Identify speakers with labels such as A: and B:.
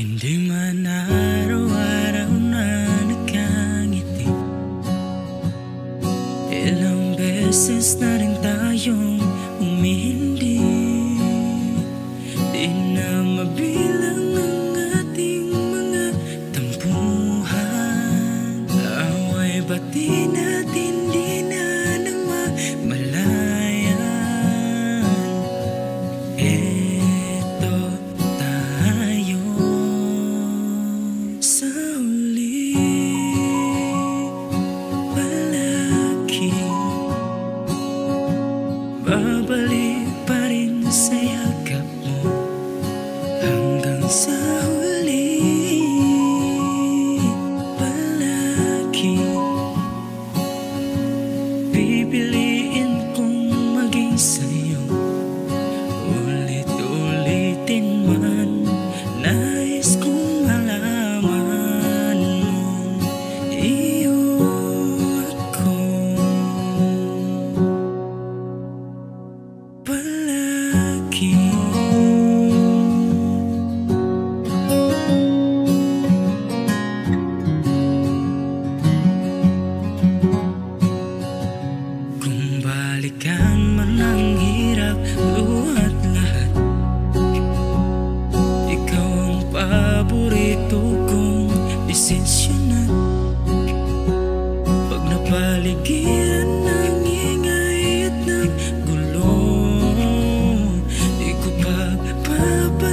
A: Hindi man araw-araw na nakangiti, ilang beses na rin tayong umindi. Di na mabilang ang ating mga tampuhan. Away ba't di natin di na namamalayan? Eto tayo sa huli, palagi babalik pa rin sa yakap mo hanggang sa huli, palagi pipiliin kong maging sa'yo. Ulit-ulitin man, nais kong malaman mo, iyo ako palagi. Kung balikan man ang hirap, luhat lahat, ikaw ang paborito kong desisyonan. Pag napaligiran ng ingay at ng gulo, di ko pagpapalit